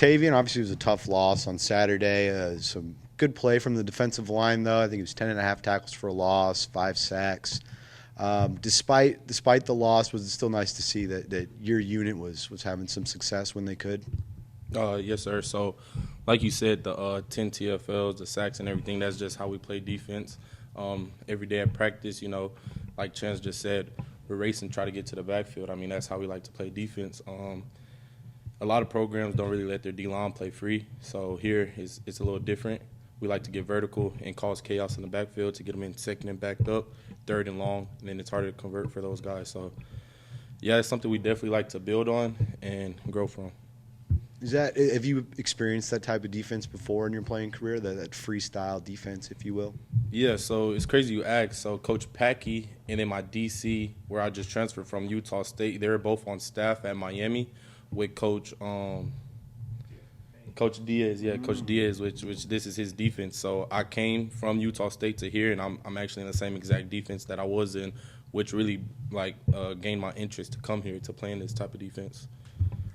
Tavian, obviously it was a tough loss on Saturday. Some good play from the defensive line, though. I think it was 10.5 tackles for a loss, 5 sacks. Despite the loss, was it still nice to see that your unit was having some success when they could? Yes, sir. So, like you said, the 10 TFLs, the sacks, and everything, that's just how we play defense. Every day at practice, like Chance just said, we're racing, try to get to the backfield. I mean, that's how we like to play defense. A lot of programs don't really let their D-line play free, so here it's a little different. We like to get vertical and cause chaos in the backfield to get them in second and backed up, third and long, and then it's harder to convert for those guys. So, yeah, it's something we definitely like to build on and grow from. Have you experienced that type of defense before in your playing career, that freestyle defense, if you will? Yeah, so it's crazy you ask. So Coach Packey and then my DC, where I just transferred from Utah State, they were both on staff at Miami with Coach Diaz. Yeah, Coach Diaz, which this is his defense. So I came from Utah State to here, and I'm actually in the same exact defense that I was in, which really gained my interest to come here to play in this type of defense.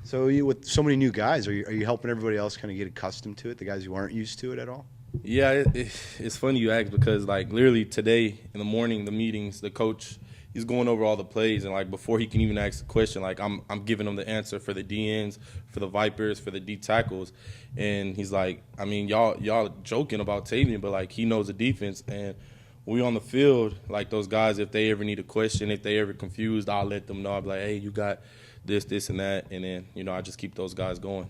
So with so many new guys, are you helping everybody else kind of get accustomed to it, the guys who aren't used to it at all? Yeah, it's funny you ask because, literally today in the morning, the meetings, the coach, he's going over all the plays, and, before he can even ask the question, I'm giving him the answer for the DNs, for the Vipers, for the D tackles. And he's like, I mean, y'all joking about Tavian, but, he knows the defense. And when we on the field, those guys, if they ever need a question, if they ever confused, I'll let them know. I'll be like, hey, you got this, and that. And then, I just keep those guys going.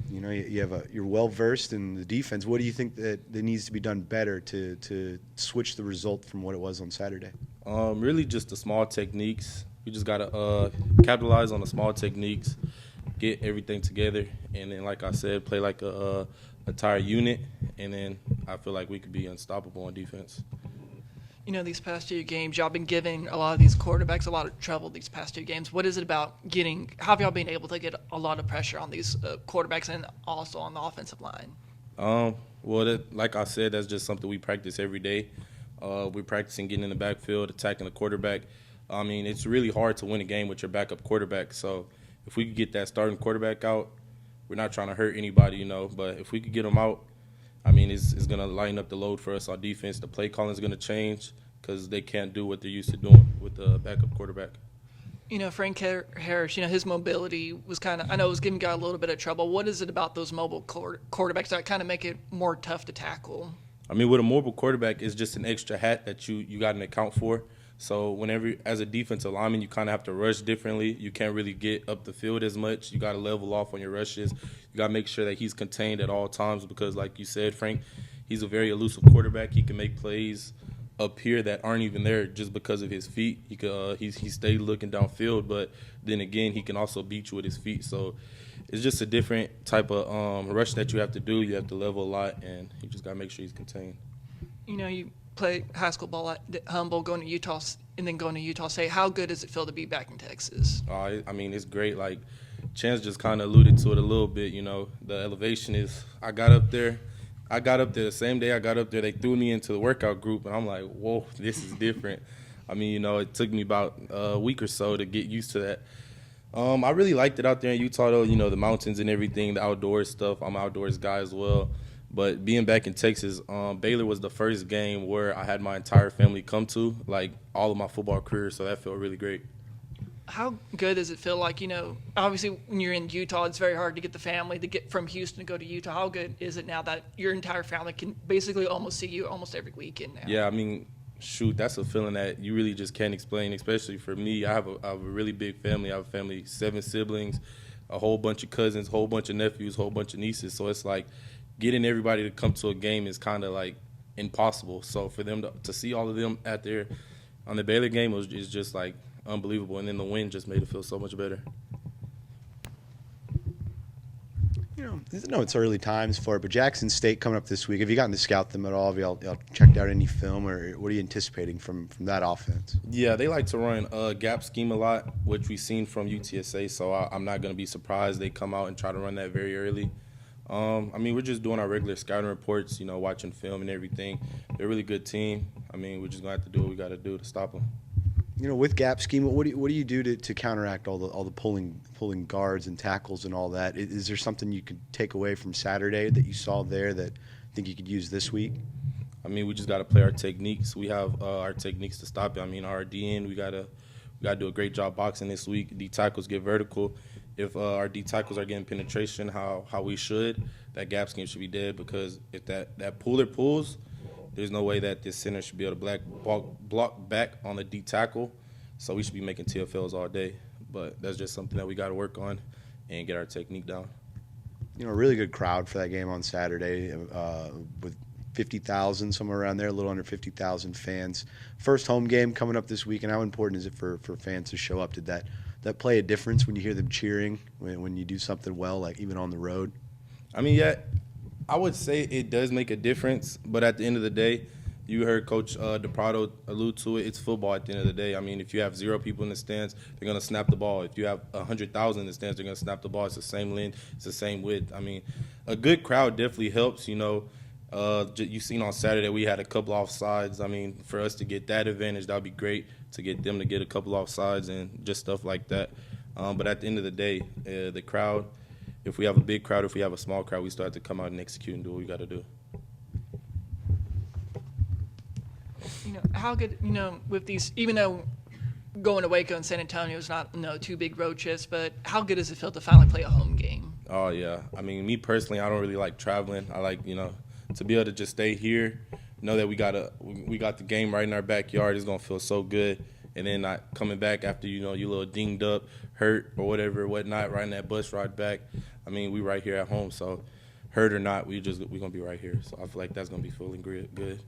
You're well versed in the defense. What do you think that needs to be done better to switch the result from what it was on Saturday? Really just the small techniques. We just gotta capitalize on the small techniques, get everything together, and then, like I said, play like a entire unit. And then I feel like we could be unstoppable on defense. These past 2 games, y'all been giving a lot of these quarterbacks a lot of trouble these past 2 games. What is it about how have y'all been able to get a lot of pressure on these quarterbacks and also on the offensive line? Like I said, that's just something we practice every day. We're practicing getting in the backfield, attacking the quarterback. I mean, it's really hard to win a game with your backup quarterback. So if we could get that starting quarterback out, we're not trying to hurt anybody, but if we could get them out, I mean, it's going to lighten up the load for us on defense. The play calling is going to change because they can't do what they're used to doing with the backup quarterback. Frank Harris, his mobility was I know it was giving guy a little bit of trouble. What is it about those mobile quarterbacks that kind of make it more tough to tackle? I mean, with a mobile quarterback, it's just an extra hat that you got an account for. So whenever, as a defensive lineman, you kind of have to rush differently. You can't really get up the field as much. You got to level off on your rushes. You got to make sure that he's contained at all times because, like you said, Frank, he's a very elusive quarterback. He can make plays up here that aren't even there just because of his feet. He stayed looking downfield, but then again, he can also beat you with his feet. So it's just a different type of rush that you have to do. You have to level a lot, and you just got to make sure he's contained. You play high school ball at Humboldt, going to Utah, and then going to Utah State. How good does it feel to be back in Texas? I mean, it's great. Like Chance just kind of alluded to it a little bit. The elevation is. I got up there the same day I got up there. They threw me into the workout group, and I'm like, whoa, this is different. I mean, it took me about a week or so to get used to that. I really liked it out there in Utah, though. The mountains and everything, the outdoors stuff. I'm an outdoors guy as well. But being back in Texas, Baylor was the first game where I had my entire family come to, all of my football career, so that felt really great. How good does it feel obviously when you're in Utah, it's very hard to get the family to get from Houston to go to Utah. How good is it now that your entire family can basically almost see you almost every weekend now? Yeah, I mean, shoot, that's a feeling that you really just can't explain, especially for me. I have a really big family. I have a family, 7 siblings, a whole bunch of cousins, a whole bunch of nephews, a whole bunch of nieces. So it's getting everybody to come to a game is kind of impossible. So for them to see all of them out there on the Baylor game is just unbelievable. And then the win just made it feel so much better. I know it's early times for it, but Jackson State coming up this week. Have you gotten to scout them at all? Have y'all checked out any film, or what are you anticipating from that offense? Yeah, they like to run a gap scheme a lot, which we've seen from UTSA, so I'm not going to be surprised they come out and try to run that very early. I mean, we're just doing our regular scouting reports, watching film and everything. They're a really good team. I mean, we're just going to have to do what we got to do to stop them. With gap scheme, what do you do to counteract all the pulling guards and tackles and all that? Is there something you could take away from Saturday that you saw there that you think you could use this week? I mean, we just got to play our techniques. We have our techniques to stop it. I mean, our DN, we gotta do a great job boxing this week. D tackles get vertical. If our D tackles are getting penetration how we should, that gap scheme should be dead, because if that puller pulls, there's no way that this center should be able to block back on the D tackle. So we should be making TFLs all day. But that's just something that we got to work on and get our technique down. A really good crowd for that game on Saturday, with 50,000, somewhere around there, a little under 50,000 fans. First home game coming up this week, and how important is it for fans to show up? Did that play a difference when you hear them cheering when you do something well, like even on the road? I mean, yeah, I would say it does make a difference, but at the end of the day, you heard Coach DePrado allude to it. It's football at the end of the day. I mean, if you have 0 people in the stands, they're going to snap the ball. If you have 100,000 in the stands, they're going to snap the ball. It's the same length. It's the same width. I mean, a good crowd definitely helps. You've seen on Saturday we had a couple offsides. I mean, for us to get that advantage, that would be great, to get them to get a couple offsides and just stuff like that. But at the end of the day, the crowd, if we have a big crowd, if we have a small crowd, we still have to come out and execute and do what we got to do. How good, with these, even though going to Waco and San Antonio is not, two big road trips, but how good does it feel to finally play a home game? Oh, yeah. I mean, me personally, I don't really like traveling. I like, to be able to just stay here, know that we got the game right in our backyard. It's going to feel so good. And then not coming back after, you're a little dinged up, hurt or whatnot, riding that bus ride back. I mean, we right here at home, so hurt or not, we're going to be right here. So I feel like that's going to be feeling good.